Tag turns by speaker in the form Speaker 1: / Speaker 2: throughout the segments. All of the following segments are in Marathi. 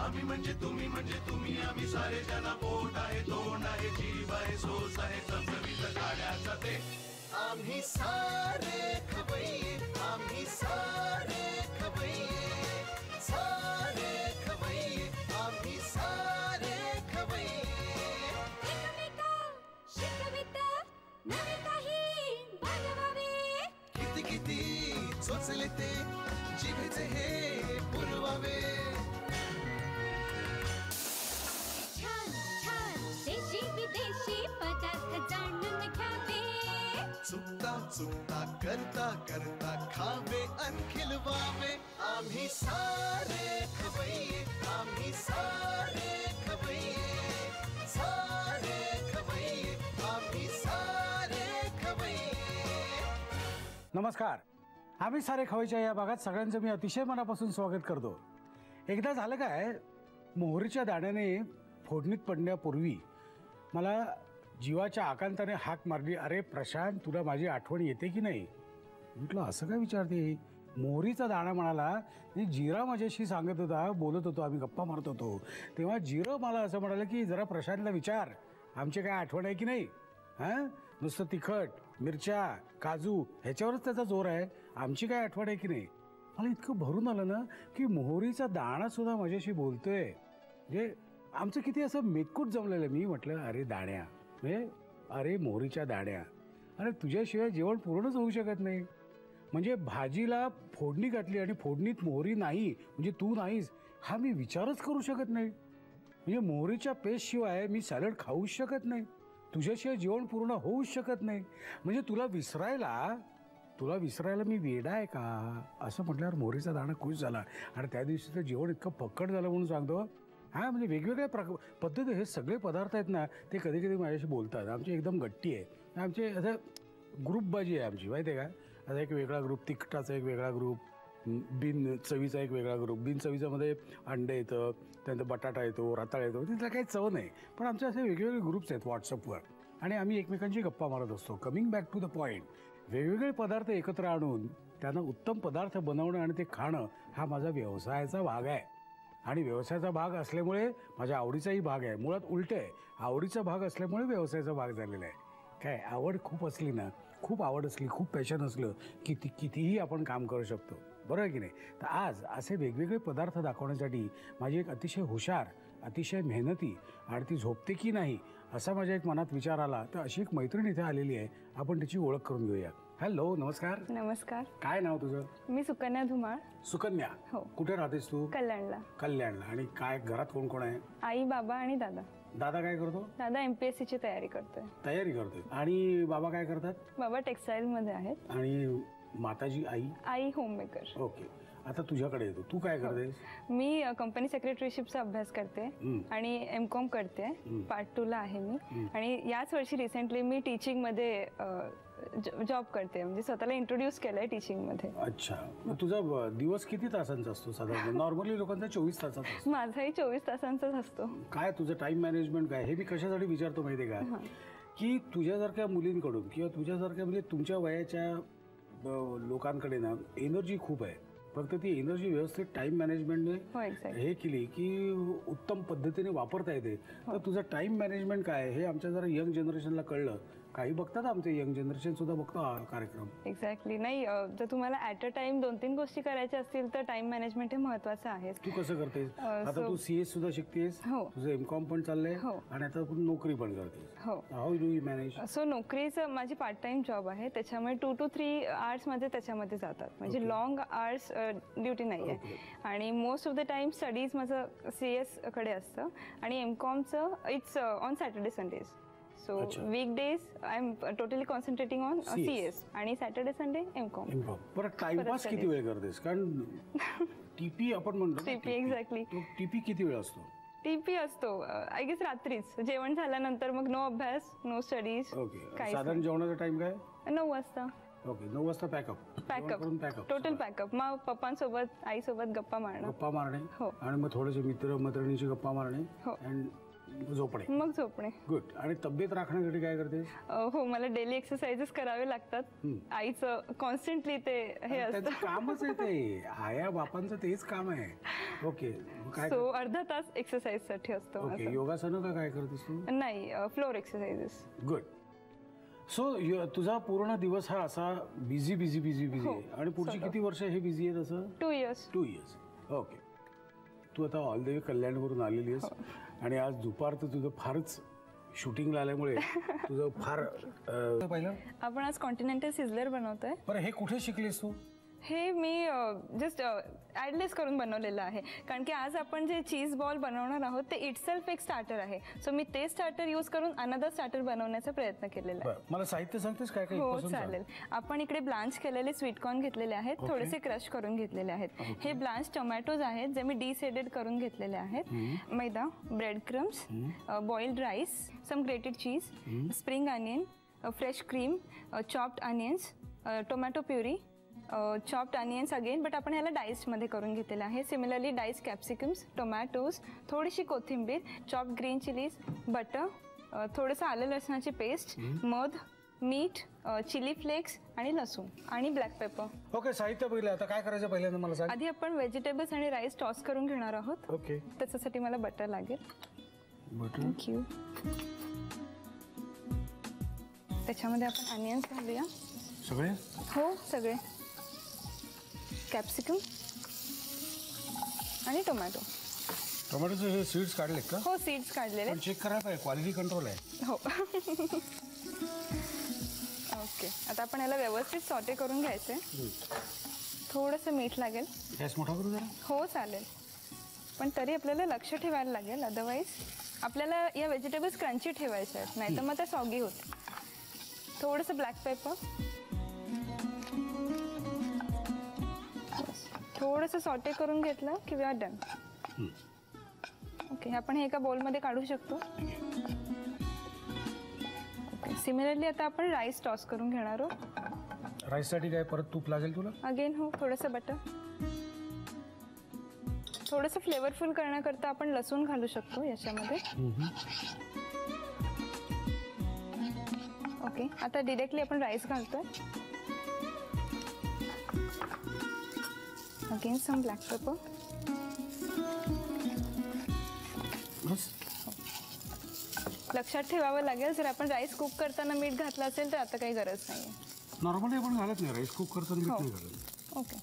Speaker 1: आम्ही म्हणजे तुम्ही आम्ही सारे जना पोट आहे तोंड आहे जीव आहे सोस आहे चमचमीत गाण्याचा ते आम्ही सारे खवय्ये आम्ही सारे खवय्ये सारे खवय्ये आम्ही सारे खवय्ये
Speaker 2: एकमेका शिकवित नवे काही बनवावे
Speaker 1: किती किती चोचले ते जिभेचे हे पुरवावे
Speaker 2: छान छान देशी विदेशी पदार्थ जाणून घ्यावे
Speaker 1: चुकता चुकता करता करता खावे अन खिलवावे आम्ही सारे खवय्ये आम्ही सारे खवय्ये सारे खवय्ये आम्ही सारे खवय्ये
Speaker 3: नमस्कार. आम्ही सारे खवय्येच्या या भागात सगळ्यांचं मी अतिशय मनापासून स्वागत करतो. एकदा झालं काय, मोहरीच्या दाण्याने फोडणीत पडण्यापूर्वी मला जीवाच्या आकांताने हाक मारली, अरे प्रशांत तुला माझी आठवण येते की नाही. म्हटलं असं काय विचारते. मोहरीचा दाणा म्हणाला, जिरा माझ्याशी सांगत होता, बोलत होतो, आम्ही गप्पा मारत होतो, तेव्हा जिरं मला असं म्हणालं की जरा प्रशांतला विचार आमची काय आठवण आहे की नाही. हां, नुसतं तिखट मिरच्या काजू ह्याच्यावरच त्याचा जोर आहे, आमची काय आठवण आहे की नाही. मला इतकं भरून आलं ना की मोहरीचा दाणा सुद्धा माझ्याशी बोलतोय. म्हणजे आमचं किती असं मेतकूट जमलेलं. मी म्हटलं अरे दाण्या, अरे मोहरीच्या दाण्या, अरे तुझ्याशिवाय जेवण पूर्णच होऊ शकत नाही. म्हणजे भाजीला फोडणी घातली आणि फोडणीत मोहरी नाही म्हणजे तू नाहीस हा मी विचारच करू शकत नाही. म्हणजे मोहरीच्या पेस्टशिवाय मी सॅलड खाऊच शकत नाही, तुझ्याशिवाय जेवण पूर्ण होऊच शकत नाही. म्हणजे तुला विसरायला मी वेडा आहे का असं म्हटल्यावर मोहरीचा दाणा खुश झाला. आणि त्या दिवशी तर जेवण इतकं पक्कड झालं म्हणून सांगतो. हां, म्हणजे वेगवेगळ्या पद्धती हे सगळे पदार्थ आहेत ना, ते कधी कधी माझ्याशी बोलतात. आमची एकदम गट्टी आहे. आमचे असं ग्रुपबाजी आहे आमची, माहिती आहे का. आता एक वेगळा ग्रुप तिखटाचा, एक वेगळा ग्रुप बिन चवीचा, एक वेगळा ग्रुप. बिन चवीचामध्ये अंडे येतं, त्यानंतर बटाटा येतो, रताळ येतो, तिथला काही चव नाही. पण आमचे असे वेगवेगळे ग्रुप्स आहेत व्हॉट्सअपवर आणि आम्ही एकमेकांची गप्पा मारत असतो. Coming back to the point, वेगवेगळे पदार्थ एकत्र आणून त्यांना उत्तम पदार्थ बनवणं आणि ते खाणं हा माझा व्यवसायाचा भाग आहे. आणि व्यवसायाचा भाग असल्यामुळे माझ्या आवडीचाही भाग आहे. मुळात उलटं आहे, आवडीचा भाग असल्यामुळे व्यवसायाचा भाग झालेला आहे. काय आवड खूप असली ना, खूप आवड असली, खूप पॅशन असलं की कितीही आपण काम करू शकतो, बरोबर आहे की नाही. तर आज असे वेगवेगळे पदार्थ दाखवण्यासाठी माझी एक अतिशय हुशार, अतिशय मेहनती आणि ती झोपते की नाही असा माझ्या एक मनात विचार आला. तर अशी एक मैत्रीण इथे आलेली आहे, आपण तिची ओळख करून घेऊया. हॅलो, नमस्कार.
Speaker 4: नमस्कार.
Speaker 3: काय नाव तुझं?
Speaker 4: मी सुकन्या धुमाळ.
Speaker 3: सुकन्या,
Speaker 4: हो.
Speaker 3: कुठे राहतेस तू?
Speaker 4: कल्याणला.
Speaker 3: कल्याणला. आणि काय घरात कोण कोण आहे?
Speaker 4: आई, बाबा आणि दादा.
Speaker 3: दादा काय करतो?
Speaker 4: दादा MPSC ची तयारी करतोय.
Speaker 3: आणि बाबा काय करतात?
Speaker 4: बाबा टेक्सटाईल मध्ये आहेत.
Speaker 3: आणि माताजी
Speaker 4: आई होममेकर.
Speaker 3: ओके. आता तुझ्याकडे येतो, तू काय करतेस?
Speaker 4: मी कंपनी सेक्रेटरीशिपचा अभ्यास करते आणि MCOM करते. पार्ट 2 ला आहे मी. आणि याच वर्षी रिसेंटली मी टीचिंग मध्ये जॉब करते, म्हणजे स्वतःला इंट्रोड्यूस केलंय टीचिंग मध्ये.
Speaker 3: अच्छा. मग तुझा दिवस किती तासांचा असतो साधारण? नॉर्मली लोकांचा 24 तासाचा असतो.
Speaker 4: माझाही 24 तासांचाच असतो.
Speaker 3: काय तुझं टाइम मॅनेजमेंट काय? हे मी कशासाठी विचारतो माहितीये का, की तुझ्यासारख्या मुलींकडून किंवा तुझ्यासारख्या म्हणजे तुमच्या वयाच्या लोकांकडे ना एनर्जी खूप आहे. फक्त ती एनर्जी व्यवस्थित टाइम मॅनेजमेंटने हे केली की उत्तम पद्धतीने वापरता येते. तर तुझं टाइम मॅनेजमेंट काय हे आमच्या जरा यंग जनरेशनला कळलं. काही बघतात आमचे यंग जनरेशन सुद्धा बघतो हा कार्यक्रम.
Speaker 4: एक्झॅक्टली. नाही, जर तुम्हाला ऍट अ टाइम 2-3 गोष्टी करायच्या असतील तर टाइम मॅनेजमेंट हे महत्वाचं आहे.
Speaker 3: तू कसं करतेस? आता तू CS सुद्धा शिकतेस, तुझं MCOM पण चाललंय आणि आता तू नोकरी पण करतेस. How do you manage?
Speaker 4: So नोकरीचं माझी पार्ट टाइम जॉब आहे, त्याच्यामुळे 2 to 3 आवर्स माझे त्याच्यामध्ये जातात. म्हणजे लॉंग आवर्स ड्युटी नाही आहे. आणि most of the time studies माझं CS कडे असतं आणि MCOMचं it's on Saturday Sundays. So weekdays I am totally concentrating on CS आणि सॅटर्डे संडे MCOM.
Speaker 3: बरं, टाइमपास किती वेळ करतेस? कारण TP आपण म्हणतो.
Speaker 4: TP exactly.
Speaker 3: TP किती वेळ असतो?
Speaker 4: TP असतो आय गेस रात्रीच, जेवण झाल्यानंतर मग नो अभ्यास, नो स्टडीज.
Speaker 3: ओके. साधारण जेवणाचा टाइम काय?
Speaker 4: 9 वाजता.
Speaker 3: ओके. 9 वाजता पॅकअप.
Speaker 4: Total pack up. मग पप्पांसोबत आईसोबत गप्पा मारणे.
Speaker 3: हो. आणि मग थोडेसे मित्र मैत्रिणींशी गप्पा मारणे. झोपणे.
Speaker 4: मग झोपणे.
Speaker 3: गुड. आणि तब्येत राखण्यासाठी काय करतेस?
Speaker 4: हो, मला डेली एक्सरसाइजेस करावे लागतात. आईचं कॉन्स्टंटली ते हे असतं.
Speaker 3: त्यांचं कामच आहे ते, आया बापांचं तेच काम आहे. ओके. काय
Speaker 4: सो अर्धा तास एक्सरसाइज साठी असतो.
Speaker 3: ओके. योगासनं का काय करतेस तू?
Speaker 4: नाही, फ्लोर एक्सरसाइजेस.
Speaker 3: गुड. सो तुझा पूर्ण दिवस हा असा बिझी बिझी बिझी बिझी आहे. आणि पुढची किती वर्ष हे बिझी आहे तसं?
Speaker 4: 2 years.
Speaker 3: 2 years. ओके. तू आता ऑल द वे कल्याणवरून आलेली आहेस आणि आज दुपार तर तुझं फारच शूटिंगला आल्यामुळे तुझं फार पहिलं
Speaker 4: आपण आज कॉन्टिनेंटल सिझलर बनवतोय.
Speaker 3: बरं, हे कुठे शिकलीस तू?
Speaker 4: हे मी जस्ट ॲडलेस करून बनवलेलं आहे, कारण की आज आपण जे चीज बॉल बनवणार आहोत ते इटसेल्फ एक स्टार्टर आहे. सो मी ते स्टार्टर यूज करून अनदर स्टार्टर बनवण्याचा प्रयत्न केलेला आहे.
Speaker 3: बरं, मला साहित्य सांगतेस काय काय?
Speaker 4: हो चालेल. आपण इकडे ब्लांच केलेले स्वीटकॉर्न घेतलेले आहेत, थोडेसे क्रश करून घेतलेले आहेत. हे ब्लांच टोमॅटोज आहेत जे मी डिसेडेड करून घेतलेले आहेत. Maida, bread crumbs, boiled rice, some grated cheese, spring onion, fresh cream, chopped onions, tomato puree, chopped onions again, but आपण ह्याला डाइस्डमध्ये करून घेतलेलं आहे. सिमिलरली डाइस्ड कॅप्सिकम्स, टोमॅटोज, थोडीशी कोथिंबीर, चॉप्ड ग्रीन चिलीज, बटर, थोडंसं आलं लसणाची पेस्ट, मध, मीठ, चिली फ्लेक्स आणि लसूण आणि ब्लॅक पेपर.
Speaker 3: ओके. साहित्य पहिले आता काय करायचं पहिल्यांदा मला सांग.
Speaker 4: आधी आपण व्हेजिटेबल्स आणि राईस टॉस करून घेणार आहोत.
Speaker 3: ओके.
Speaker 4: त्याच्यासाठी मला बटर लागेल.
Speaker 3: बटर.
Speaker 4: थँक्यू. त्याच्यामध्ये आपण अनियन्स घालूया.
Speaker 3: सगळे?
Speaker 4: हो सगळे. कॅप्सिकम आणि टोमॅटो.
Speaker 3: टोमॅटोचे हे सीड्स काढलेत का?
Speaker 4: हो, सीड्स काढलेले.
Speaker 3: पण चेक करायला पाहिजे, क्वालिटी कंट्रोल आहे.
Speaker 4: हो. ओके. आता आपण याला व्यवस्थित सॉटे करून घ्यायचे. थोडंसं मीठ लागेल.
Speaker 3: गॅस मोठा करू जरा?
Speaker 4: हो चालेल, पण तरी आपल्याला लक्ष ठेवायला लागेल, अदरवाईज आपल्याला या व्हेजिटेबल्स क्रंची ठेवायचे आहेत, नाही तर मग त्या सॉगी होते. थोडंसं ब्लॅक पेपर, थोडंसं सॉटे करून घेतलं की वी आर डन. ओके. आपण हे एका बोलमध्ये काढू शकतो. सिमिलरली आता आपण राईस टॉस करून घेणार आहोत.
Speaker 3: राईससाठी काय परत तूप लागेल तुला?
Speaker 4: अगेन हो, थोडंसं बटर. थोडंसं फ्लेवरफुल करण्याकरता आपण लसूण घालू शकतो याच्यामध्ये. ओके. आता डिरेक्टली आपण राईस घालतोय. Again some black paper. लक्षात ठेवावं लागेल, जर आपण राईस कुक करताना मीठ घातलं असेल तर आता काही गरज नाही आहे.
Speaker 3: नॉर्मली आपण घालत नाही, राईस कुक करताना मीठ नाही घालत.
Speaker 4: ओके.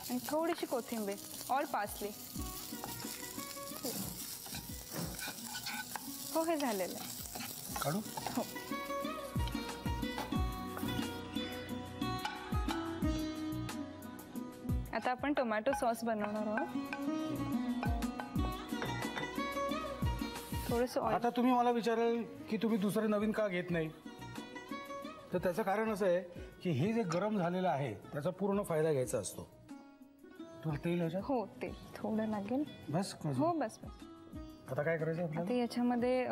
Speaker 4: आणि थोडीशी कोथिंबीर और पासली. हो, हे झालेलं आहे.
Speaker 3: काढू?
Speaker 4: हो. आता आपण टोमॅटो सॉस बनवणार आहोत. थोडंसं ऑइल.
Speaker 3: आता तुम्ही मला विचाराल की तुम्ही दुसरं नवीन का घेत नाही, तर त्याचं कारण असं आहे की हे जे गरम झालेलं आहे त्याचा पूर्ण फायदा घ्यायचा असतो. तुला तेल ह्याच्यात?
Speaker 4: हो, तेल थोडं लागेल.
Speaker 3: बस?
Speaker 4: हो बस बस.
Speaker 3: आता काय करायचं
Speaker 4: आता
Speaker 3: आपल्याला?
Speaker 4: याच्यामध्ये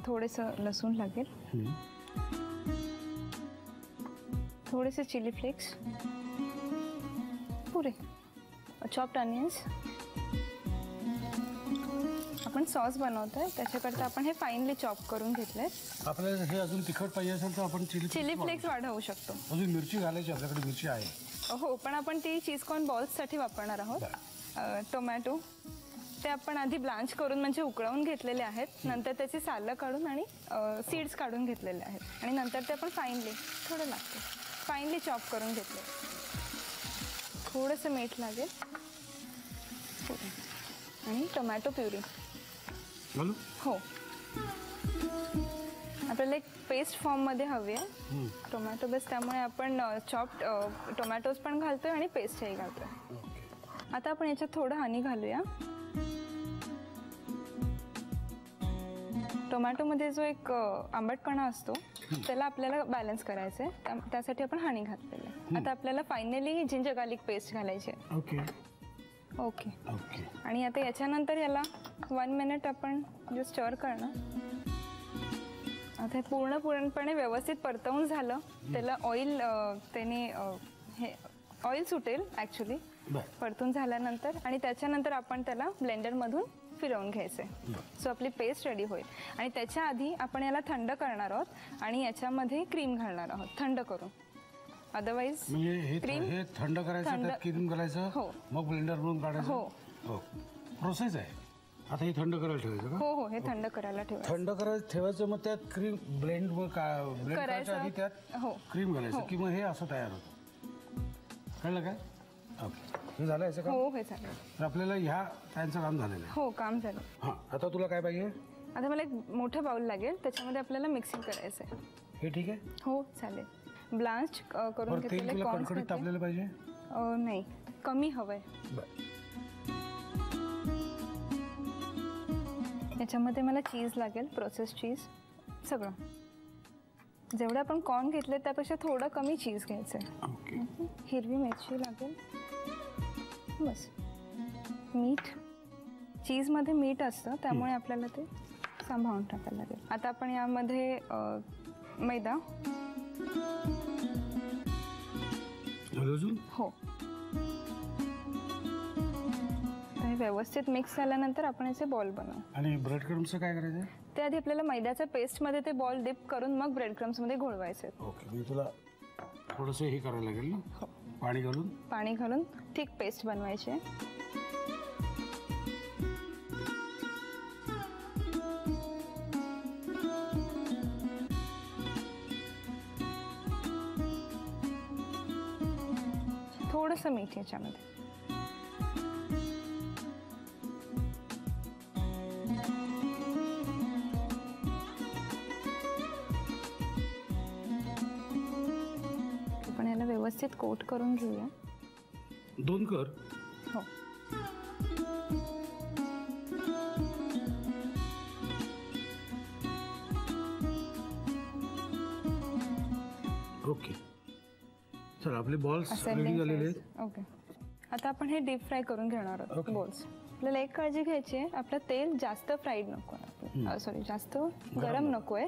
Speaker 4: थोडंसं लसूण लागेल, थोडेसे चिली फ्लेक्स, पुरे चॉप्ड अनियन्स. आपण सॉस बनवतोय त्याच्याकरता आपण हे फाईनली चॉप करून घेतलंय.
Speaker 3: आपल्याला हे अजून तिखट पाहिजे असेल तर आपण
Speaker 4: चिली फ्लेक्स वाढवू शकतो.
Speaker 3: अजून मिरची घालायची, आपल्याकडे मिरची आहे.
Speaker 4: हो, पण आपण ती चीज कॉर्न बॉल्ससाठी वापरणार आहोत. टोमॅटो ते आपण आधी ब्लांच करून म्हणजे उकळवून घेतलेले आहेत, नंतर त्याची सालं काढून आणि सीड्स काढून घेतलेले आहेत, आणि नंतर ते आपण फाईनली फाईनली चॉप करून घेतले. थोडंसं मीठ लागेल आणि टोमॅटो प्युरी. हो, आपल्याला एक पेस्ट फॉर्ममध्ये हवी आहे टोमॅटो बेस, त्यामुळे आपण चॉप्ड टोमॅटोज पण घालतोय आणि पेस्टही घालतोय. आता आपण याच्यात थोडं हनी घालूया. टोमॅटोमध्ये जो एक आंबटपणा असतो त्याला आपल्याला बॅलन्स करायचं आहे, त्यासाठी आपण हनी घातलेलं आहे. आता आपल्याला फायनली जिंजर गार्लिक पेस्ट घालायची आहे.
Speaker 3: Okay
Speaker 4: okay.
Speaker 3: ओके.
Speaker 4: आणि आता याच्यानंतर याला 1 मिनिट आपण जे स्टर करणं. आता हे पूर्णपणे व्यवस्थित परतवून झालं, त्याला ऑइल त्याने हे ऑइल सुटेल ॲक्च्युली परतून झाल्यानंतर, आणि त्याच्यानंतर आपण त्याला ब्लेंडरमधून फिरवून घ्यायचे. सो आपली पेस्ट रेडी होईल. आणि त्याच्या आधी आपण याला थंड करणार आहोत आणि याच्यामध्ये क्रीम घालणार आहोत थंड करून. अदरवाईज
Speaker 3: म्हणजे हे
Speaker 4: क्रीम
Speaker 3: थंड करायचं, त्यात क्रीम घालायचं,
Speaker 4: हो.
Speaker 3: मग ब्लेंडर मधून काढायचं. हो, प्रोसेस आहे. आता हे थंड करायला ठेवायचं का?
Speaker 4: हो, हे थंड करायला ठेवायचं.
Speaker 3: थंड करायला ठेवायचं, मग त्यात क्रीम ब्लेंड करायच्या आधी त्यात क्रीम घालायचं की मग हे असं तयार होतं. कळलं काय? ओके, हे झालं याचं काम?
Speaker 4: हो, हे झालं.
Speaker 3: तर आपल्याला ह्या त्यांचं काम झालेलं आहे.
Speaker 4: हो, काम झालं.
Speaker 3: हां, आता तुला काय पाहिजे?
Speaker 4: आता मला एक मोठं बाउल लागेल, त्याच्यामध्ये आपल्याला मिक्सिंग करायचं आहे.
Speaker 3: हे ठीक आहे?
Speaker 4: हो, चालेल. ब्लांच करून घेतलेले कॉर्न्स
Speaker 3: कडकडीत तापलेलं पाहिजे?
Speaker 4: नाही, कमी हवंय. याच्यामध्ये मला चीज लागेल, प्रोसेस चीज, सगळं. जेवढं आपण कॉर्न घेतले त्यापेक्षा थोडं कमी चीज घ्यायचं आहे. हिरवी मिरची लागेल, बस. मीठ, चीजमध्ये मीठ असतं त्यामुळे आपल्याला ते सांभाळून टाकायला लागेल. आता आपण यामध्ये मैदा. हो, हे व्यवस्थित मिक्स झाल्यानंतर आपण याचे बॉल बनवू.
Speaker 3: आणि ब्रेड क्रम्सचं काय करायचं?
Speaker 4: त्याआधी आपल्याला मैद्याच्या पेस्टमध्ये ते बॉल डिप करून मग ब्रेड क्रम्समध्ये घोळवायचे.
Speaker 3: ओके, मी तुला थोडंसं हे करायला लागेल ना?
Speaker 4: हो, पाणी घालून थिक पेस्ट बनवायची आहे. थोडंसं मीठ याच्यामध्ये. आपण याला व्यवस्थित कोट करून घेऊया.
Speaker 3: 2 कर.
Speaker 4: हो,
Speaker 3: ओके, चल आपले बॉल्स रेडी झालेले आहेत.
Speaker 4: ओके, आता आपण हे डीप फ्राय करून घेणार आहोत बॉल्स. आपल्याला एक काळजी घ्यायची आहे, आपलं तेल जास्त फ्राईड नको आहे, सॉरी जास्त गरम नको आहे.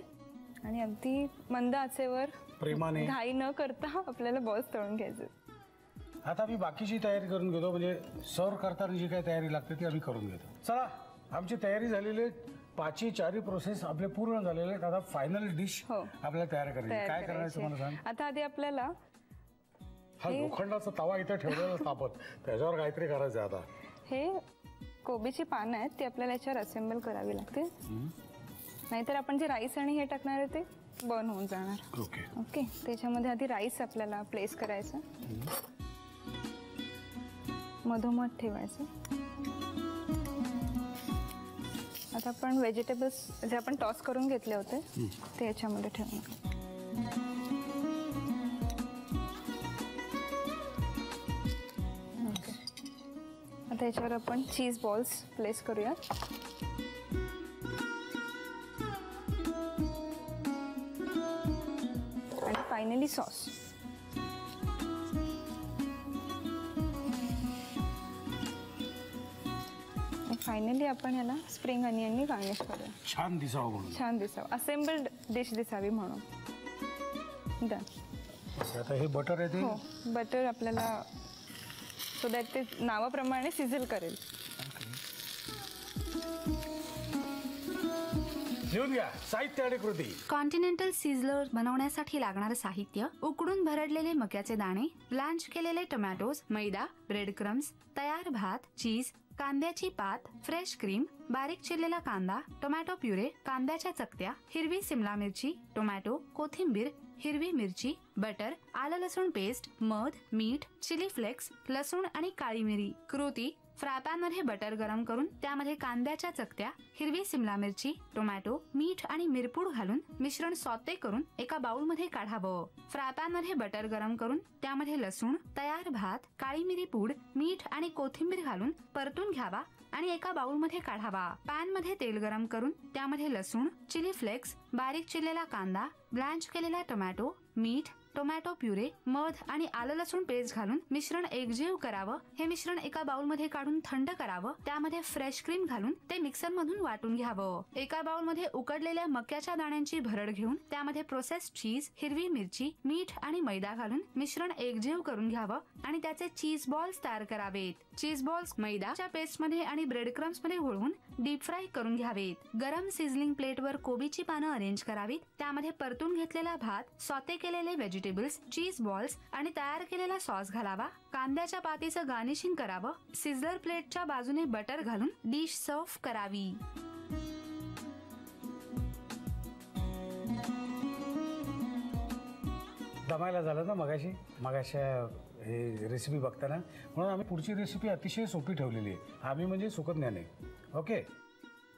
Speaker 4: आणि अगदी मंद आचेवर
Speaker 3: प्रेमाने
Speaker 4: घाई न करता आपल्याला बॉल्स तळून घ्यायचे.
Speaker 3: आता मी बाकीची तयारी करून घेतो, म्हणजे सर्व करताना जी काही तयारी लागते ती आम्ही करून घेतो. चला, आमची तयारी झालेली आहे. 5ही प्रोसेस आपले पूर्ण झालेले आहेत. आता फायनल डिश आपल्याला तयार करायची. काय करायचं मला सांग.
Speaker 4: आता आधी आपल्याला
Speaker 3: हा लोखंडाचा तवा इथे ठेवलेला तापत, त्याच्यावर काहीतरी करायचं. आता
Speaker 4: हे कोबीची पानं आहेत ती आपल्याला याच्यावर असेंबल करावी लागते, नाहीतर आपण जे राईस आणि हे टाकणार आहे ते बर्न होऊन जाणार.
Speaker 3: ओके
Speaker 4: ओके, त्याच्यामध्ये आधी राईस आपल्याला प्लेस करायचं, मधोमध ठेवायचं. आता आपण व्हेजिटेबल्स जे आपण टॉस करून घेतले होते ते याच्यामध्ये ठेवणार. ओके, आता याच्यावर आपण चीज बॉल्स प्लेस करूया. आणि फायनली सॉस. फायनली आपण याला स्प्रिंग अनियननी गार्निश करूया.
Speaker 3: छान दिसावं म्हणून.
Speaker 4: छान दिसावं, असेंबल्ड डिश दिसावी म्हणून. डन.
Speaker 3: आता हे बटर आहे ते.
Speaker 4: हो, बटर आपल्याला सो दॅट ते नावाप्रमाणे सिझल करेल.
Speaker 3: लिहून घ्या साहित्य आणि कृती.
Speaker 5: कॉन्टिनेंटल सिझलर बनवण्यासाठी लागणारे साहित्य: उकडून भरडलेले मक्याचे दाणे, ब्लांच केलेले टोमॅटोज, मैदा, ब्रेड क्रम्स, तयार भात, चीज, कांद्याची पात, फ्रेश क्रीम, बारीक चिरलेला कांदा, टोमॅटो प्युरे, कांद्याच्या चकत्या, हिरवी सिमला मिरची, टोमॅटो, कोथिंबीर, हिरवी मिरची, बटर, आलं लसूण पेस्ट, मध, मीठ, चिली फ्लेक्स, लसूण आणि काळी मिरी. कृती: फ्राय पॅन मध्ये बटर गरम करून त्यामध्ये कांद्याच्या चकत्या, हिरवी सिमला मिरची, टोमॅटो, मीठ आणि मिरपूड घालून मिश्रण सॉते करून एका बाउल मध्ये काढावं. फ्राय पॅन मध्ये बटर गरम करून त्यामध्ये लसूण, तयार भात, काळी मिरी पूड, मीठ आणि कोथिंबीर घालून परतून घ्यावा आणि एका बाउल मध्ये काढावा. पॅन मध्ये तेल गरम करून त्यामध्ये लसूण, चिली फ्लेक्स, बारीक चिरलेला कांदा, ब्लांच केलेला टोमॅटो, मीठ, टोमॅटो प्युरे, मध आणि आलं लसूण पेस्ट घालून मिश्रण एकजीव करावं. हे मिश्रण एका बाउलमध्ये काढून थंड करावं. त्यामध्ये फ्रेश क्रीम घालून ते मिक्सर मधून वाटून घ्यावं. एका बाउलमध्ये उकडलेल्या मक्याच्या दाण्यांची भरड घेऊन त्यामध्ये प्रोसेस्ड चीज, हिरवी मिरची, मीठ आणि मैदा घालून मिश्रण एकजीव करून घ्यावं आणि त्याचे चीज बॉल्स तयार करावेत. चीज बॉल्स मैदाच्या पेस्ट मध्ये आणि ब्रेड क्रम्स मध्ये घोळवून डीप फ्राय करून घ्यावेत. गरम सिझलिंग प्लेटवर कोबीची पानं अरेंज करावीत. त्यामध्ये परतून घेतलेला भात, सॉते केलेले व्हेजिटेबल्स, चीज बॉल्स आणि तयार केलेला सॉस घालावा. कांद्याच्या पातीचं गार्निशिंग करावं. सिझलर प्लेटच्या बाजूने बटर घालून डिश सर्व्ह करावी.
Speaker 3: दमायला झालं ना मगाशी हे रेसिपी बघताना, म्हणून आम्ही पुढची रेसिपी अतिशय सोपी ठेवलेली आहे. आम्ही म्हणजे सुखद ज्ञाने. ओके,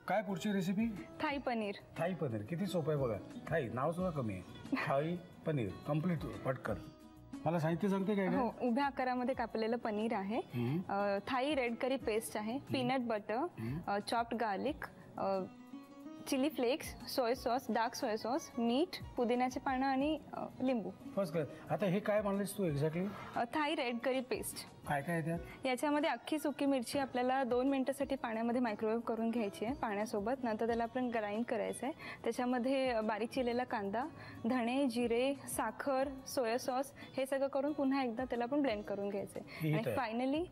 Speaker 3: काय पुढची recipe?
Speaker 4: Thai paneer.
Speaker 3: Thai paneer किती सोपं आहे बघा. थाई नाव सुद्धा कमी आहे. थाई पनीर कम्प्लीट पटकन. मला साहित्य सांगते काय?
Speaker 4: हो, उभ्या आकारामध्ये कापलेलं पनीर आहे. थाई रेड करी पेस्ट आहे, peanut butter, chopped garlic, chilli flakes, soy sauce, dark soy sauce, मीठ, पुदिन्याचे पानं आणि लिंबू.
Speaker 3: फर्स्ट काय आता हे काय म्हणलीस तू exactly?
Speaker 4: Thai red curry paste.
Speaker 3: काय काय त्यात?
Speaker 4: याच्यामध्ये अख्खी सुकी मिरची आपल्याला 2 मिनिटासाठी पाण्यामध्ये मायक्रोवेव्ह करून घ्यायची आहे पाण्यासोबत. नंतर त्याला आपण ग्राइंड करायचं आहे. त्याच्यामध्ये बारीक चिरलेला कांदा, धणे, जिरे, साखर, सोया सॉस हे सगळं करून पुन्हा एकदा त्याला आपण ब्लेंड करून घ्यायचं आहे. आणि फायनली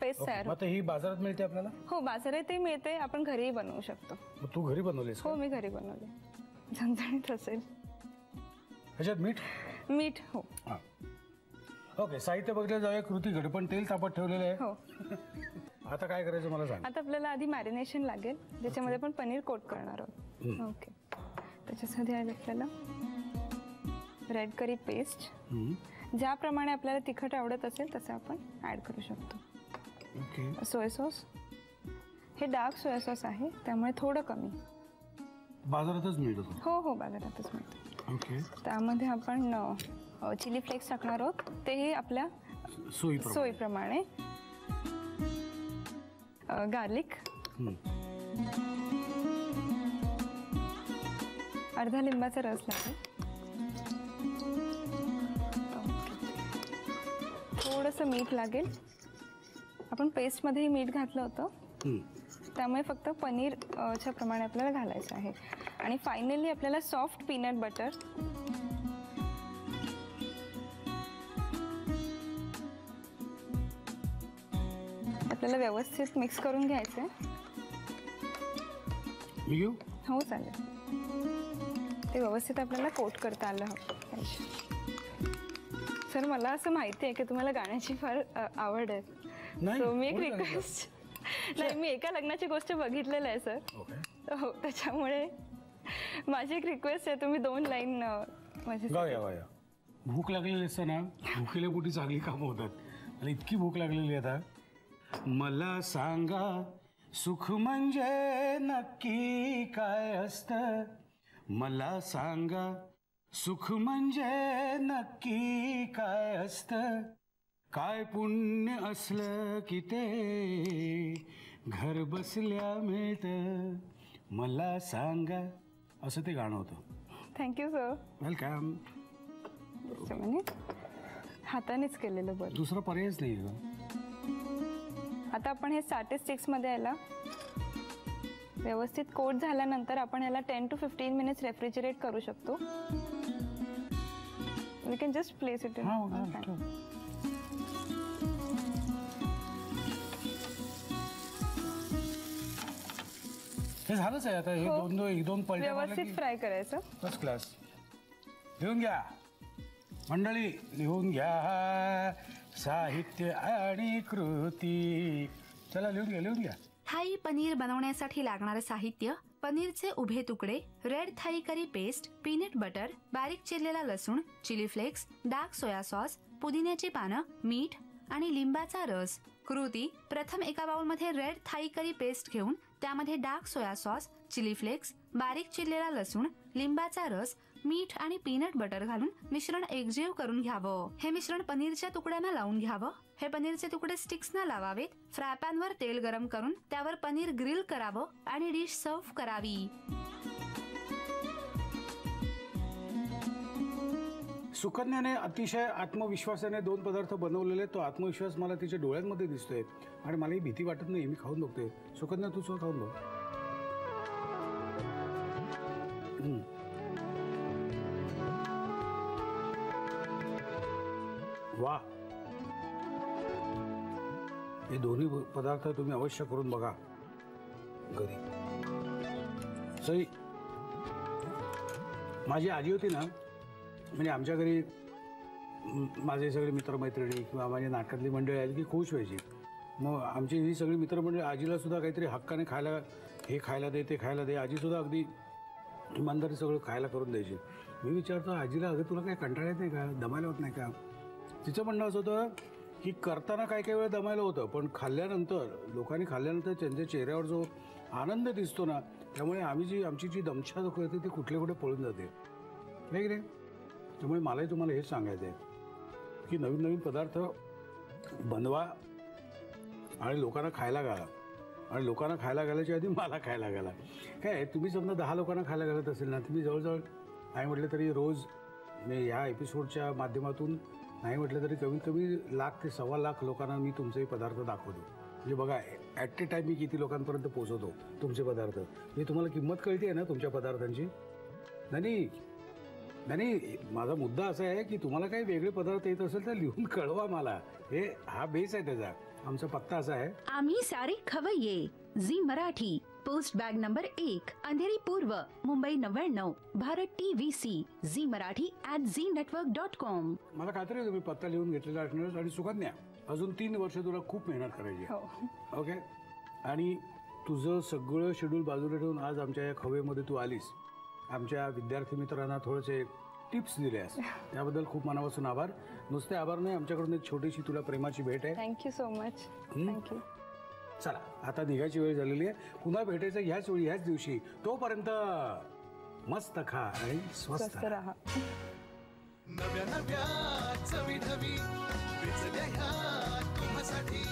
Speaker 4: पेस्ट तयार.
Speaker 3: आता ही बाजारात मिळते आपल्याला?
Speaker 4: हो, बाजारात ते मिळते. आपण घरीही बनवू शकतो.
Speaker 3: तू घरी बनवलीस?
Speaker 4: हो, मी घरी बनवले. झणझणीत असेल.
Speaker 3: ह्याच्यात मीठ?
Speaker 4: हो.
Speaker 3: ओके, साहित्य बघितलं जाऊया. कृती घडपण तेल तापत ठेवलेलं आहे.
Speaker 4: हो.
Speaker 3: आता काय करायचं मला सांग.
Speaker 4: आता आपल्याला आधी मॅरिनेशन लागेल, ज्याच्यामध्ये आपण पनीर कोट करणार आहोत. ओके, त्याच्यासाठी आपल्याला रेड करी पेस्ट ज्याप्रमाणे आपल्याला तिखट आवडत असेल तसं आपण ऍड करू शकतो. सोया सॉस, हे डार्क सोया सॉस आहे त्यामुळे थोडं कमी.
Speaker 3: बाजारातच मिळतो?
Speaker 4: हो, बाजारातच मिळतो. ओके, त्यामध्ये आपण चिली फ्लेक्स टाकणार आहोत, तेही आपल्या सोयीप्रमाणे. गार्लिक, अर्धा लिंबाचा रस लागेल. थोडंसं मीठ लागेल. आपण पेस्टमध्येही मीठ घातलं होतं, त्यामुळे फक्त पनीरच्या प्रमाणे आपल्याला घालायचं आहे. आणि फायनली आपल्याला सॉफ्ट पीनट बटर. आपल्याला व्यवस्थित मिक्स करून घ्यायचं आहे. हो, चालेल. ते व्यवस्थित आपल्याला कोट करता आलं पाहिजे. सर, मला असं माहिती आहे की तुम्हाला गाण्याची फार आवड आहे. सो मी एक रिक्वेस्ट, नाही, मी एका लग्नाची गोष्ट बघितलेलं आहे सर. हो, त्याच्यामुळे माझी एक रिक्वेस्ट आहे, तुम्ही 2 लाईन माझी.
Speaker 3: भूक लागलेली असते ना, भुकेल्या पोटी चांगली कामं होतात. मला इतकी भूक लागलेली आहे आता. मला सांगा सुख म्हणजे नक्की काय असतं? मला सांगा सुख म्हणजे नक्की काय असतं? काय पुण्य असलं की ते घर बसल्या मिळतं? मला सांगा, असं ते गाणं होतं.
Speaker 4: Thank you sir.
Speaker 3: वेलकम.
Speaker 4: हातानेच केलेलं बरं,
Speaker 3: दुसरा पर्यायच नाही.
Speaker 4: आता आपण हे स्टॅटिस्टिक्स मध्ये याला व्यवस्थित कोट झाल्यानंतर आपण याला 10 to 15 मिनिट्स रेफ्रिजरेट करू शकतो. We can just place it in.
Speaker 3: हे झालंच आहे आता. हे दोन पलट्या
Speaker 4: व्यवस्थित फ्राय करायचं.
Speaker 3: First class. लिहून घ्या मंडळी, लिहून घ्या साहित्य आणि कृती. चला लिहून घ्या.
Speaker 5: थाई पनीर बनवण्यासाठी लागणारे साहित्य: पनीरचे उभे तुकडे, red Thai curry paste, peanut butter, बारीक चिरलेला लसूण, chilli flakes, dark soya sauce, पुदिन्याची पानं, मीठ आणि लिंबाचा रस. कृती: प्रथम एका बाउलमध्ये रेड थाई करी पेस्ट घेऊन त्यामध्ये dark soya sauce, chilli flakes, बारीक चिरलेला लसूण, लिंबाचा रस, मीठ आणि पीनट बटर घालून मिश्रण एकजीव करून घ्यावं. हे मिश्रण पनीरच्या तुकड्यांना लावून घ्यावं. हे पनीरचे तुकडे स्टिक्सना लावावेत. फ्राय पॅनवर तेल गरम करून त्यावर पनीर ग्रिल करावं आणि डिश सर्व्ह करावी.
Speaker 3: सुकन्याने अतिशय आत्मविश्वासाने 2 पदार्थ बनवलेले. तो आत्मविश्वास मला तिच्या डोळ्यांमध्ये दिसतोय आणि मलाही भीती वाटत नाही. मी खाऊन बघते. सुकन्या तू सुद्धा खाऊन बघ. वा, हे दोन्ही पदार्थ तुम्ही अवश्य करून बघा घरी. सई, माझी आजी होती ना, म्हणजे आमच्या घरी माझे सगळे मित्रमैत्रिणी किंवा माझ्या नाटकातली मंडळी आली की खुश व्हायची. मग आमची ही सगळी मित्रमंडळी आजीला सुद्धा काहीतरी हक्काने खायला, हे खायला दे ते खायला दे. आजीसुद्धा अगदी इमानदारी सगळं खायला करून द्यायची. मी विचारतो आजीला, अगं तुला काही कंटाळा येत नाही का, दमायला होत नाही का? तिचं म्हणणं असं होतं की करताना काही वेळा दमायला होतं, पण खाल्ल्यानंतर, लोकांनी खाल्ल्यानंतर त्यांच्या चेहऱ्यावर जो आनंद दिसतो ना, त्यामुळे आमची जी दमछाक होते ती कुठले कुठे पळून जाते, नाही की नाही? त्यामुळे मलाही तुम्हाला हेच सांगायचं आहे की नवीन नवीन पदार्थ बनवा आणि लोकांना खायला घाला. आणि लोकांना खायला घालायच्या आधी मला खायला घाला. काय तुम्ही समजा 10 लोकांना खायला घालत असेल ना, तुम्ही जवळजवळ नाही म्हटलं तरी रोज मी ह्या एपिसोडच्या माध्यमातून नाही म्हटलं तरी कमीत कमी 1,00,000 ते 1,25,00,000 लोकांना मी तुमचे पदार्थ दाखवतो. म्हणजे बघा ॲट ए टाईम मी किती लोकांपर्यंत पोहोचवतो तुमचे पदार्थ. म्हणजे तुम्हाला किंमत कळते आहे ना तुमच्या पदार्थांची? नाही, माझा मुद्दा असा आहे की तुम्हाला काही वेगळे पदार्थ येत असेल तर लिहून कळवा मला. हा बेस आहे त्याचा. आमचा पत्ता असा आहे,
Speaker 6: आम्ही सारे खवय्ये, Zee Marathi, post bag number 1, Andheri पूर्व, मुंबई 99, भारत TVC, झी मराठी @znetwork.com.
Speaker 3: मला खात्री आहे तुम्ही पत्ता लिहून घेतलेला असणार. आणि सुकन्या, अजून 3 वर्ष तुला खूप मेहनत करायची. ओके. आणि तुझं सगळं शेड्यूल बाजूला ठेवून आज आमच्या या खवेमध्ये तू आलीस, आमच्या विद्यार्थी मित्रांना थोडेसे टिप्स दिल्यास, त्याबद्दल खूप मनापासून आभार. नुसते आभार नाही, आमच्याकडून एक छोटीशी तुला प्रेमाची भेट आहे.
Speaker 4: Thank you so much. थँक्यू.
Speaker 3: चला आता निघायची वेळ झालेली आहे. पुन्हा भेटायचं ह्याच वेळी ह्याच दिवशी. तोपर्यंत मस्त खा आणि स्वस्त
Speaker 4: राहा.
Speaker 1: नव्या नव्या चवी ढवी वेचल्या ह्या तुम्हासाठी